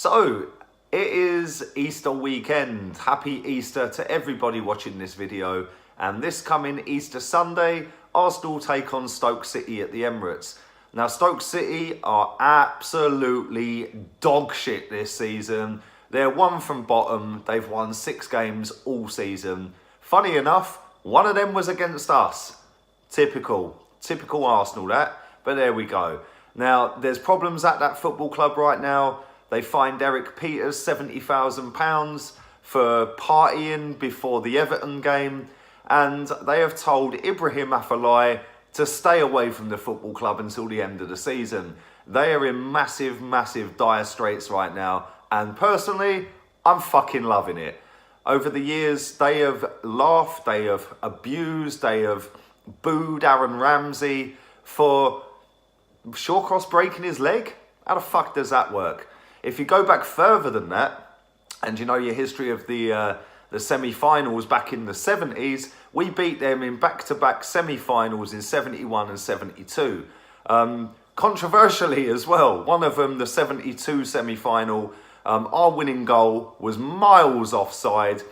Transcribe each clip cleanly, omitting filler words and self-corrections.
So, it is Easter weekend. Happy Easter to everybody watching this video. And this coming Easter Sunday, Arsenal take on Stoke City at the Emirates. Now, Stoke City are absolutely dog shit this season. They're one from bottom. They've won 6 games all season. Funny enough, one of them was against us. Typical Arsenal that. But there we go. Now, there's problems at that football club right now. They fined Eric Peters £70,000 for partying before the Everton game. And they have told Ibrahim Afellay to stay away from the football club until the end of the season. They are in massive dire straits right now. And personally, I'm fucking loving it. Over the years, they have laughed, they have abused, they have booed Aaron Ramsey for Shawcross breaking his leg. How the fuck does that work? If you go back further than that, and you know your history of the semi-finals back in the 70s, we beat them in back-to-back semi-finals in 71 and 72. Controversially as well, one of them, the 72 semi-final, our winning goal was miles offside,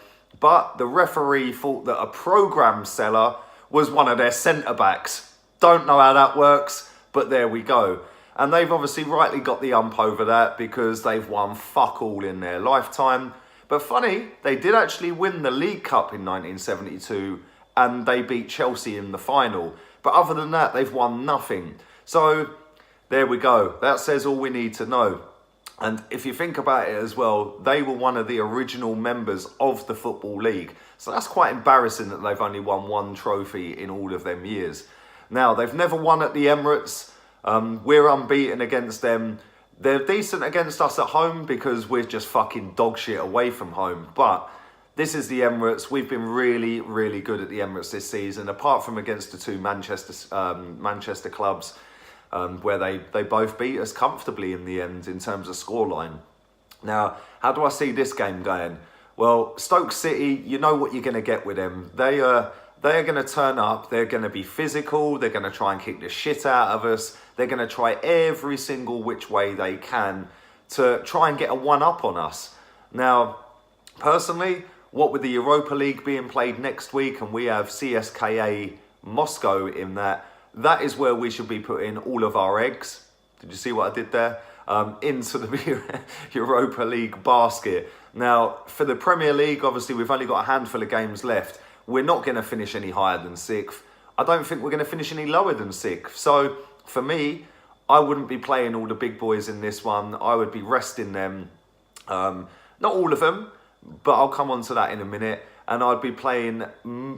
but the referee thought that a programme seller was one of their centre-backs. Don't know how that works, but there we go. And they've obviously rightly got the ump over that because they've won fuck all in their lifetime. But funny, they did actually win the League Cup in 1972 and they beat Chelsea in the final. But other than that, they've won nothing. So there we go. That says all we need to know. And if you think about it as well, they were one of the original members of the Football League. So that's quite embarrassing that they've only won 1 trophy in all of them years. Now, they've never won at the Emirates. We're unbeaten against them. They're decent against us at home because we're just fucking dog shit away from home. But this is the Emirates. We've been really good at the Emirates this season, apart from against the 2 Manchester clubs, where they both beat us comfortably in the end in terms of scoreline. Now, how do I see this game going? Well, Stoke City, you know what you're going to get with them. They are going to turn up, they're going to be physical, they're going to try and kick the shit out of us, they're going to try every single which way they can to try and get a one-up on us. Now, personally, what with the Europa League being played next week and we have CSKA Moscow in that is where we should be putting all of our eggs. Did you see what I did there? Into the Europa League basket. Now, for the Premier League, obviously, we've only got a handful of games left. We're not going to finish any higher than 6th. I don't think we're going to finish any lower than 6th. So, for me, I wouldn't be playing all the big boys in this one. I would be resting them. Not all of them, but I'll come on to that in a minute. And I'd be playing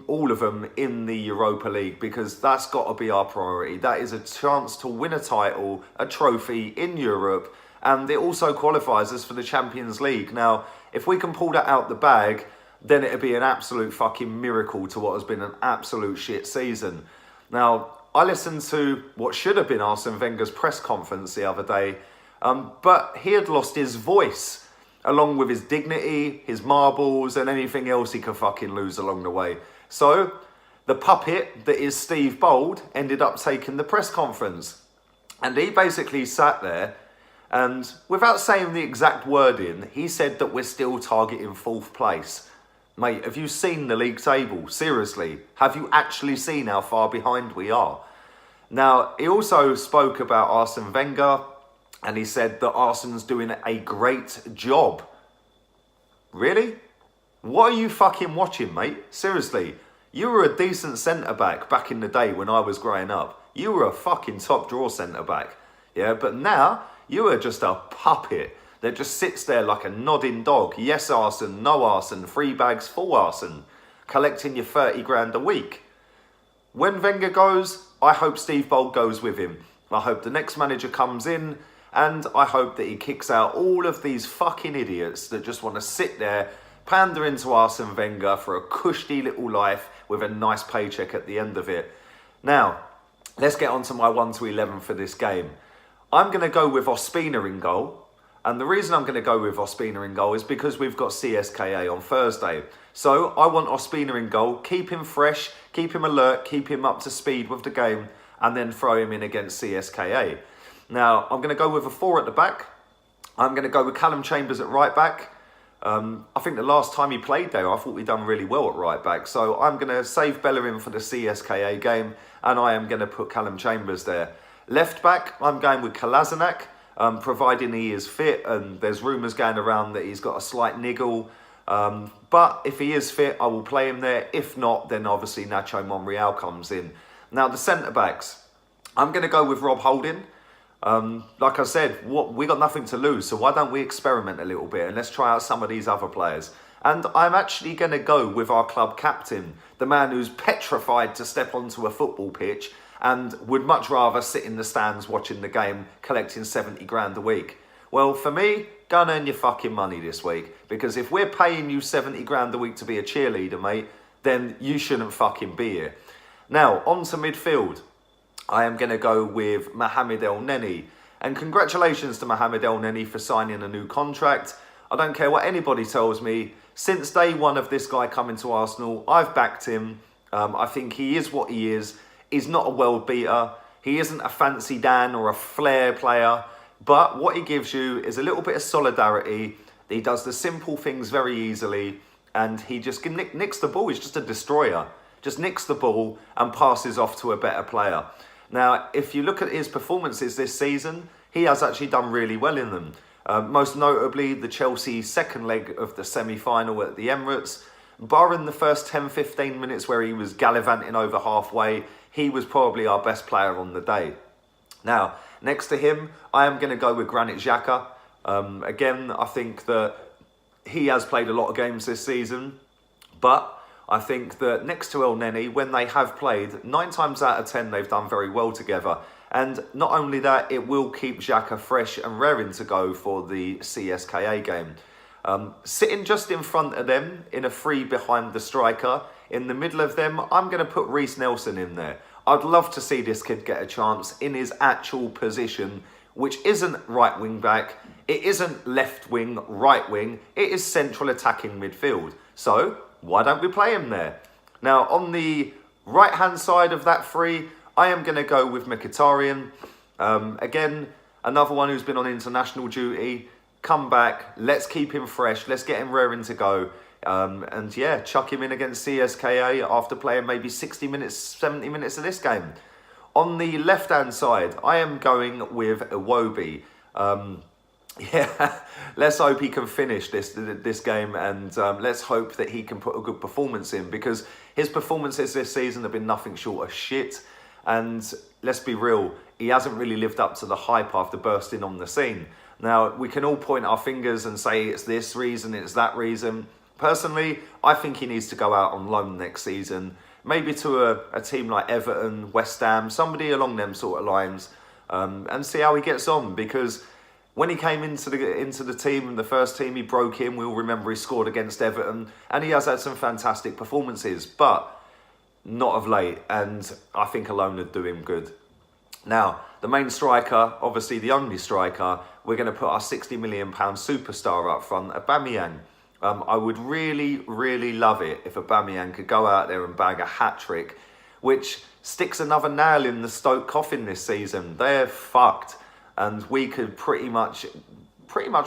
all of them in the Europa League because that's got to be our priority. That is a chance to win a title, a trophy in Europe. And it also qualifies us for the Champions League. Now, if we can pull that out the bag, then it'd be an absolute fucking miracle to what has been an absolute shit season. Now, I listened to what should have been Arsene Wenger's press conference the other day, but he had lost his voice, along with his dignity, his marbles, and anything else he could fucking lose along the way. So, the puppet that is Steve Bold ended up taking the press conference. And he basically sat there, and without saying the exact wording, he said that we're still targeting 4th place. Mate, have you seen the league table? Seriously, have you actually seen how far behind we are? Now, he also spoke about Arsene Wenger, and he said that Arsene's doing a great job. Really? What are you fucking watching, mate? Seriously, you were a decent centre-back back in the day when I was growing up. You were a fucking top-draw centre-back. Yeah, but now, you are just a puppet that just sits there like a nodding dog. Yes, Arsene, no Arsene, 3 bags, full Arsene, collecting your 30 grand a week. When Wenger goes, I hope Steve Bold goes with him. I hope the next manager comes in, and I hope that he kicks out all of these fucking idiots that just want to sit there, pandering to Arsene Wenger for a cushy little life with a nice paycheck at the end of it. Now, let's get on to my 1 to 11 for this game. I'm going to go with Ospina in goal. And the reason I'm going to go with Ospina in goal is because we've got CSKA on Thursday. So I want Ospina in goal, keep him fresh, keep him alert, keep him up to speed with the game, and then throw him in against CSKA. Now, I'm going to go with a 4 at the back. I'm going to go with Callum Chambers at right back. I think the last time he played there, I thought he'd done really well at right back. So I'm going to save Bellerin for the CSKA game, and I am going to put Callum Chambers there. Left back, I'm going with Kolasinac, providing he is fit, and there's rumours going around that he's got a slight niggle. But if he is fit, I will play him there. If not, then obviously Nacho Monreal comes in. Now, the centre-backs, I'm going to go with Rob Holding. Like I said, we got nothing to lose, so why don't we experiment a little bit and let's try out some of these other players. And I'm actually going to go with our club captain, the man who's petrified to step onto a football pitch and would much rather sit in the stands watching the game, collecting 70 grand a week. Well, for me, go and earn your fucking money this week, because if we're paying you 70 grand a week to be a cheerleader, mate, then you shouldn't fucking be here. Now, on to midfield. I am going to go with Mohamed El Neni. And congratulations to Mohamed El Neni for signing a new contract. I don't care what anybody tells me. Since day one of this guy coming to Arsenal, I've backed him. I think he is what he is. He's not a world beater. He isn't a fancy Dan or a flair player. But what he gives you is a little bit of solidarity. He does the simple things very easily. And he just nicks the ball. He's just a destroyer. Just nicks the ball and passes off to a better player. Now, if you look at his performances this season, he has actually done really well in them. Most notably, the Chelsea second leg of the semi-final at the Emirates. Barring the first 10-15 minutes where he was gallivanting over halfway, he was probably our best player on the day. Now, next to him, I am going to go with Granit Xhaka. Again, I think that he has played a lot of games this season, but I think that next to El Neni, when they have played, 9 times out of 10, they've done very well together. And not only that, it will keep Xhaka fresh and raring to go for the CSKA game. Sitting just in front of them, in a free behind the striker, in the middle of them, I'm going to put Reiss Nelson in there. I'd love to see this kid get a chance in his actual position, which isn't right wing back, it isn't left wing, right wing, it is central attacking midfield. So, why don't we play him there? Now, on the right-hand side of that three, I am going to go with Mkhitaryan. Again, another one who's been on international duty. Come back, let's keep him fresh, let's get him raring to go. And yeah, chuck him in against CSKA after playing maybe 60 minutes, 70 minutes of this game. On the left-hand side, I am going with Iwobi. Yeah, let's hope he can finish this game, and let's hope that he can put a good performance in, because his performances this season have been nothing short of shit. And let's be real, he hasn't really lived up to the hype after bursting on the scene. Now, we can all point our fingers and say it's this reason, it's that reason. Personally, I think he needs to go out on loan next season, maybe to a team like Everton, West Ham, somebody along them sort of lines, and see how he gets on, because when he came into the team, the first team, he broke in. We all remember he scored against Everton, and he has had some fantastic performances, but not of late, and I think alone would do him good. Now, the main striker, obviously the only striker, we're going to put our £60 million superstar up front, Aubameyang. I would really, really love it if Aubameyang could go out there and bag a hat-trick, which sticks another nail in the Stoke coffin this season. They're fucked. And we could pretty much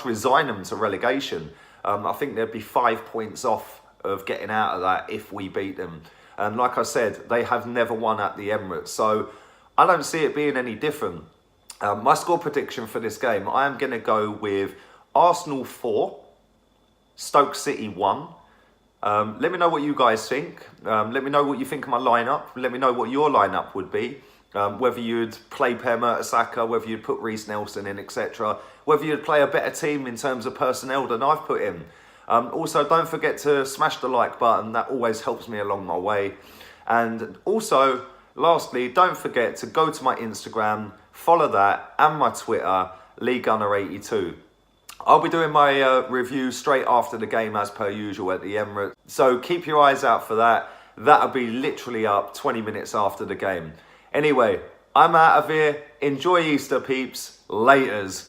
resign them to relegation. I think they'd be 5 points off of getting out of that if we beat them. And like I said, they have never won at the Emirates, so I don't see it being any different. My score prediction for this game, I am going to go with Arsenal 4, Stoke City 1. Let me know what you guys think. Let me know what you think of my lineup. Let me know what your lineup would be. Whether you'd play Per Mertesacker, whether you'd put Reiss Nelson in, etc. Whether you'd play a better team in terms of personnel than I've put in. Also, don't forget to smash the like button. That always helps me along my way. And also, lastly, don't forget to go to my Instagram, follow that, and my Twitter, LeeGunner82. I'll be doing my review straight after the game as per usual at the Emirates. So keep your eyes out for that. That'll be literally up 20 minutes after the game. Anyway, I'm out of here. Enjoy Easter, peeps. Laters.